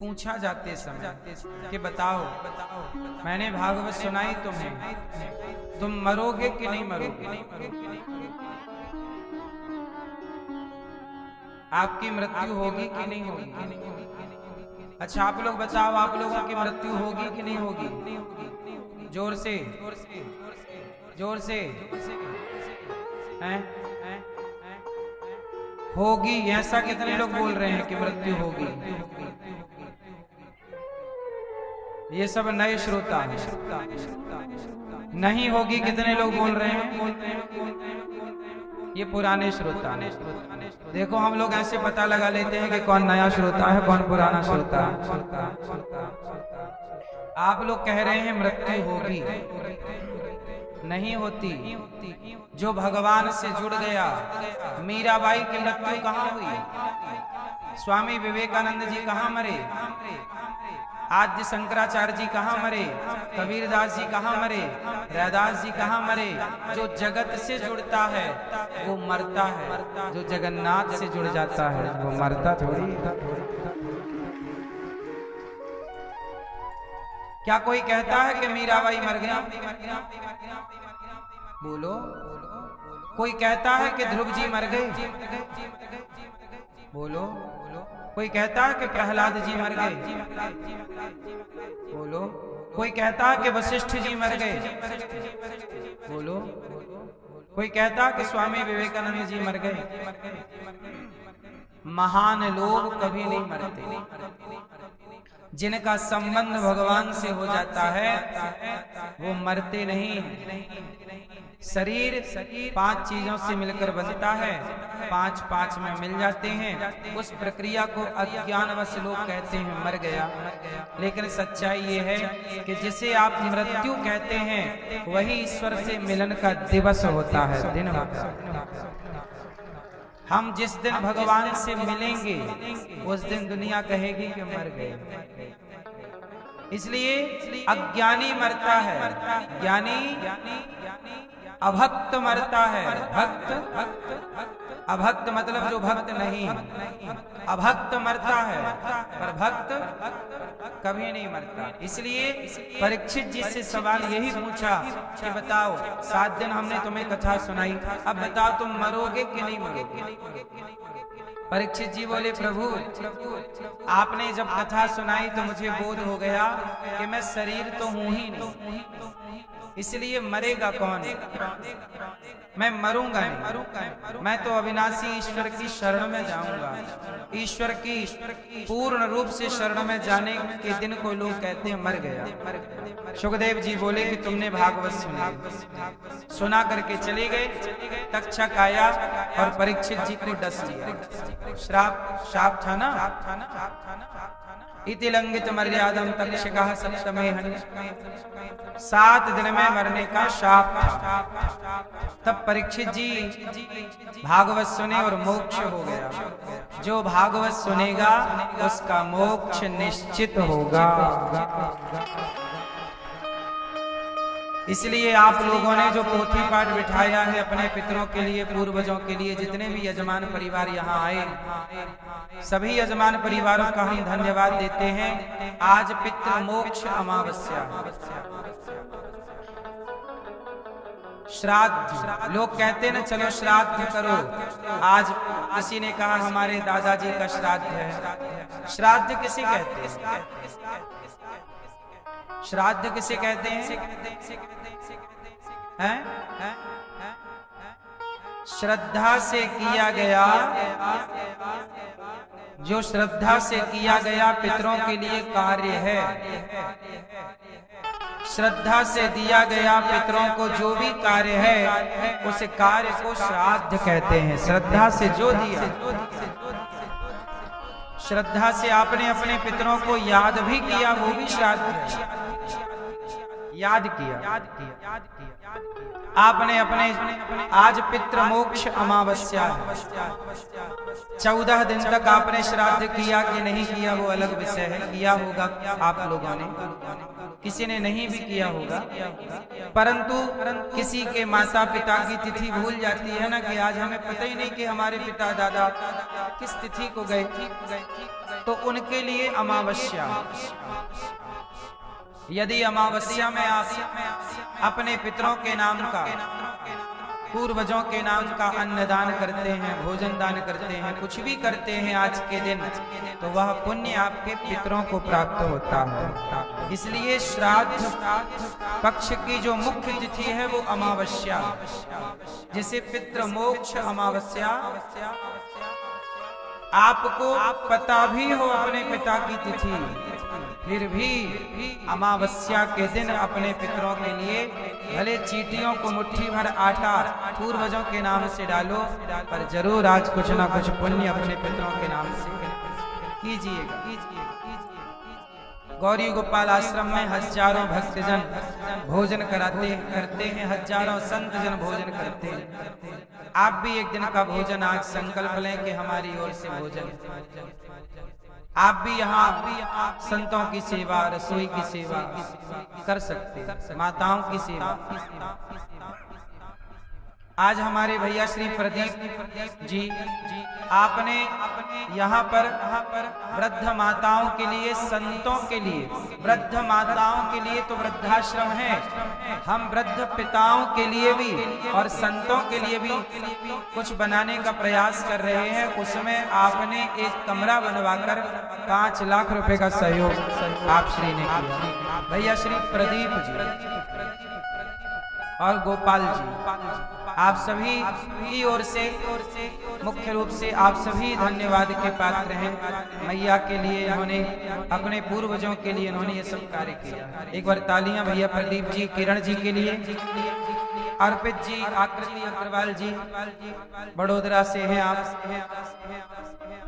पूछा जाते समय कि बताओ मैंने भागवत सुनाई तुम्हें, तुम मरोगे कि नहीं मरोगे? आपकी मृत्यु होगी कि नहीं होगी? अच्छा आप लोग बताओ, आप लोगों की मृत्यु होगी कि नहीं होगी? जोर से जोर से हैं? होगी। ऐसा कितने लोग बोल रहे हैं कि मृत्यु होगी? ये सब नए श्रोता हैं। नहीं होगी कितने लोग बोल रहे हैं? ये पुराने श्रोता हैं। देखो हम लोग ऐसे पता लगा लेते हैं कि कौन नया श्रोता है कौन पुराना श्रोता है। आप लोग कह रहे हैं मृत्यु होगी, नहीं होती। जो भगवान से जुड़ गया, मीराबाई की मृत्यु कहाँ हुई? स्वामी विवेकानंद जी कहाँ मरे? आद्य शंकराचार्य जी कहाँ मरे? कबीरदास जी कहाँ मरे? रैदास जी कहाँ मरे? जो जगत से जुड़ता है वो मरता है, जो जगन्नाथ से जुड़ जाता है वो मरता थोड़ी। क्या कोई कहता है कि मीराबाई मर गया? बोलो। कोई कहता है कि ध्रुव जी मर गए? बोलो। कोई कहता है कि प्रहलाद जी मर गए? बोलो। कोई कहता है कि वशिष्ठ जी मर गए? बोलो। कोई कहता है कि स्वामी विवेकानंद जी मर गए? महान लोग कभी नहीं मरते। जिनका संबंध भगवान से हो जाता है वो मरते नहीं। शरीर 5 चीजों से मिलकर बनता है, 5 में मिल जाते हैं। उस प्रक्रिया को अज्ञानवश लोग कहते हैं मर गया, लेकिन सच्चाई ये है कि जिसे आप मृत्यु कहते हैं वही ईश्वर से मिलन का दिवस होता है, दिन होता है। हम जिस दिन भगवान से मिलेंगे उस दिन दुनिया कहेगी कि मर गए। इसलिए अज्ञानी मरता है, ज्ञानी अभक्त मरता है। अभक्त मतलब जो भक्त नहीं, अभक्त मरता है पर भक्त कभी नहीं मरता। इसलिए परीक्षित जी से सवाल यही पूछा कि बताओ 7 दिन हमने तुम्हें कथा सुनाई, अब बताओ तुम मरोगे कि नहीं मरोगे? परीक्षित जी बोले प्रभु आपने जब कथा सुनाई तो मुझे बोध हो गया कि मैं शरीर तो हूं ही नहीं, इसलिए मरेगा कौन? मैं मरूंगा नहीं। मैं तो अविनाशी ईश्वर की शरण में जाऊंगा। ईश्वर की पूर्ण रूप से शरण में जाने के दिन को लोग कहते हैं मर गया। सुखदेव जी बोले कि तुमने भागवत सुना करके चले गए। तक्षक आया और परीक्षित जी को डस दिया। श्राप था ना, इति लंघित मर्यादम तक्षकः सप्तमे हनि। 7 दिन में मरने का शाप था। तब परीक्षित जी भागवत सुने और मोक्ष हो गया। जो भागवत सुनेगा उसका मोक्ष निश्चित होगा। इसलिए आप लोगों ने जो पोथी पाठ बिठाया है अपने पितरों के लिए, पूर्वजों के लिए, जितने भी यजमान परिवार यहाँ आए, सभी यजमान परिवारों का हम धन्यवाद देते हैं। आज पितृ मोक्ष अमावस्या, श्राद्ध। लोग कहते हैं ना चलो श्राद्ध करो। आज किसी ने कहा हमारे दादाजी का श्राद्ध है। श्राद्ध किसे कहते हैं? श्राद्ध किसे कहते हैं? श्रद्धा से किया गया, जो श्रद्धा से किया गया पितरों के लिए कार्य है। श्रद्धा से दिया गया पितरों को जो भी कार्य है उस कार्य को श्राद्ध कहते हैं। श्रद्धा से जो दिया, श्रद्धा से आपने अपने पितरों को याद भी किया वो भी श्राद्ध है। याद किया। आपने अपने आज पितृ मोक्ष अमावस्या है, 14 दिन तक आपने श्राद्ध किया कि नहीं किया वो अलग विषय है। किया होगा आप लोगों ने, किसी ने नहीं भी किया होगा, परंतु किसी के माता पिता की तिथि भूल जाती है ना, कि आज हमें पता ही नहीं कि हमारे पिता दादा किस तिथि को गए, तो उनके लिए अमावस्या। यदि अमावस्या में आप अपने पितरों के नाम का, पूर्वजों के नाम का अन्नदान करते हैं, भोजन दान करते हैं, कुछ भी करते हैं आज के दिन, तो वह पुण्य आपके पितरों को प्राप्त होता है। इसलिए श्राद्ध पक्ष की जो मुख्य तिथि है वो अमावस्या, जिसे पितृ मोक्ष अमावस्या। आपको पता भी हो अपने पिता की तिथि, फिर भी अमावस्या के दिन अपने पितरों के लिए भले चींटियों को मुट्ठी भर आटा पूर्वजों के नाम से डालो, पर जरूर आज कुछ ना कुछ पुण्य अपने पितरों के नाम से कीजिएगा। गौरी गोपाल आश्रम में हजारों भक्तजन भोजन करते हैं, हजारों संत जन भोजन करते हैं। आप भी एक दिन का भोजन आज संकल्प लें कि हमारी ओर से भोजन। आप भी यहाँ संतों की सेवा, रसोई की सेवा कर सकते हैं, माताओं की सेवा। आज हमारे भैया श्री प्रदीप जी, आपने यहाँ पर वृद्ध माताओं के लिए, संतों के लिए, वृद्ध माताओं के लिए तो वृद्धाश्रम है, हम वृद्ध पिताओं के लिए भी और संतों के लिए भी कुछ बनाने का प्रयास कर रहे हैं। उसमें आपने एक कमरा बनवाकर 5 लाख रुपए का सहयोग आप श्री ने किया। भैया श्री प्रदीप जी और गोपाल जी, आप सभी की ओर से, मुख्य रूप से आप सभी धन्यवाद के पात्र हैं। मैया के लिए इन्होंने, अपने पूर्वजों के लिए इन्होंने ये सब कार्य किया। एक बार तालियां भैया प्रदीप जी, किरण जी के लिए। अर्पित जी, आकृति अग्रवाल जी बड़ोदरा से हैं आप।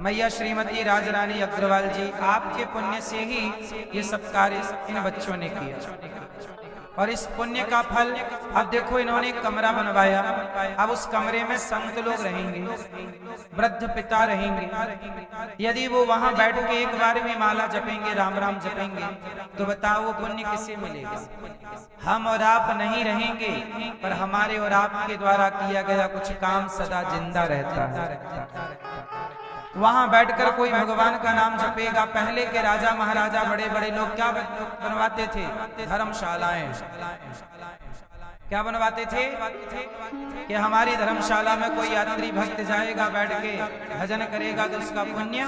मैया श्रीमती राजरानी अग्रवाल जी, आपके पुण्य से ही ये सब कार्य इन बच्चों ने किया, और इस पुण्य का फल अब देखो, इन्होंने कमरा बनवाया। अब उस कमरे में संत लोग रहेंगे, वृद्ध पिता रहेंगे। यदि वो वहां बैठ के एक बार भी माला जपेंगे, राम राम जपेंगे, तो बताओ वो पुण्य किसे मिलेगा? हम और आप नहीं रहेंगे, पर हमारे और आपके द्वारा किया गया कुछ काम सदा जिंदा रहता है। वहां बैठकर कोई भगवान का नाम जपेगा। पहले के राजा महाराजा, बड़े बड़े लोग क्या बनवाते थे? धर्मशालाएं। क्या बनवाते थे? कि हमारी धर्मशाला में कोई यात्री भक्त जाएगा, बैठ के भजन करेगा तो उसका पुण्य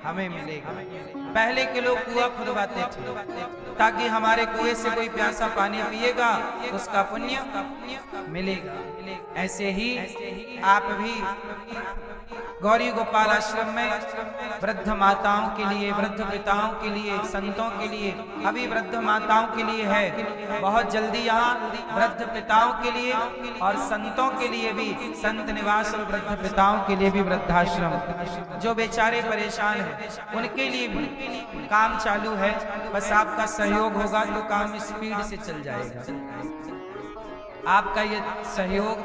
हमें मिलेगा। पहले के लोग कुआं खुदवाते थे, ताकि हमारे कुएं से कोई प्यासा पानी पिएगा तो उसका पुण्य मिलेगा। ऐसे ही आप भी गौरी गोपाल आश्रम में वृद्ध माताओं के लिए, वृद्ध पिताओं के लिए, संतों के लिए, अभी वृद्ध माताओं के लिए है, बहुत जल्दी यहाँ वृद्ध पिताओं के लिए और संतों के लिए भी, संत निवास और वृद्ध पिताओं के लिए भी वृद्धाश्रम, जो बेचारे परेशान हैं उनके लिए भी काम चालू है। बस आपका सहयोग होगा तो काम स्पीड से चल जाएगा। आपका ये सहयोग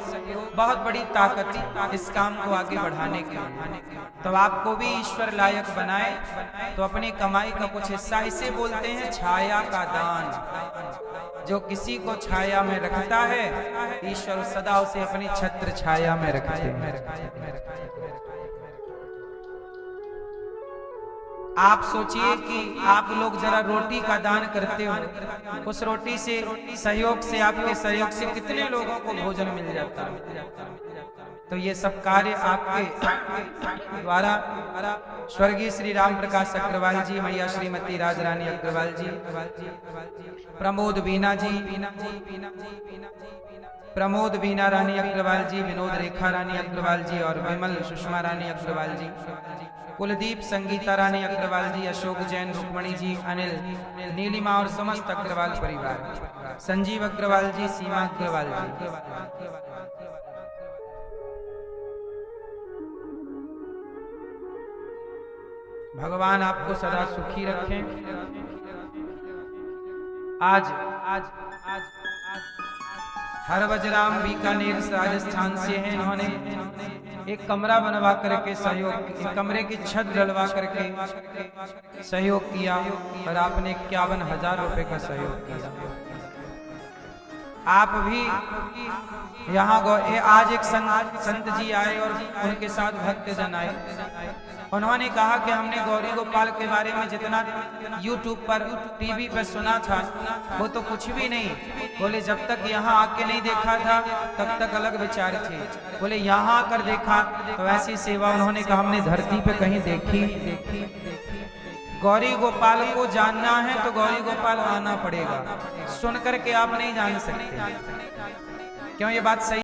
बहुत बड़ी ताकत है इस काम को आगे बढ़ाने के लिए। तो आपको भी ईश्वर लायक बनाए तो अपनी कमाई का कुछ हिस्सा, इसे बोलते हैं छाया का दान। जो किसी को छाया में रखता है, ईश्वर सदा उसे अपनी छत्र छाया में रखते हैं। आप सोचिए कि आप लोग जरा रोटी का दान करते हो, उस रोटी से, सहयोग से, आपके सहयोग से कितने लोगों को भोजन मिल जाता है। तो ये सब कार्य आपके द्वारा स्वर्गीय श्री राम प्रकाश अग्रवाल जी, मैया श्रीमती राजरानी अग्रवाल जी, प्रमोद बीना जी, प्रमोद बीना रानी अग्रवाल जी, विनोद रेखा रानी अग्रवाल जी और विमल सुषमा रानी अग्रवाल जी, कुलदीप संगीता रानी अग्रवाल जी, अशोक जैन, रुक्मणी जी, अनिल, नीलिमा और समस्त अग्रवाल परिवार, संजीव अग्रवाल जी, सीमा अग्रवाल जी। भगवान आपको सदा सुखी रखें। आज हरभजराम बीकानेर राजस्थान से हैं। इन्होंने एक कमरा बनवा करके सहयोग, कमरे की छत डलवा करके सहयोग किया और आपने 51,000 रुपए का सहयोग किया। आप भी यहाँ आज एक संत जी आए और उनके साथ भक्त जन आए। उन्होंने कहा कि हमने गौरी गोपाल के बारे में जितना YouTube पर टीवी पर सुना था वो तो कुछ भी नहीं। बोले जब तक यहाँ आके नहीं देखा था तब तक अलग विचार थे। बोले यहाँ आकर देखा तो ऐसी सेवा उन्होंने कहा हमने धरती पे कहीं देखी। गौरी गोपाल को जानना है तो गौरी गोपाल आना पड़ेगा, सुन करके आप नहीं जान सकते। क्यों ये बात सही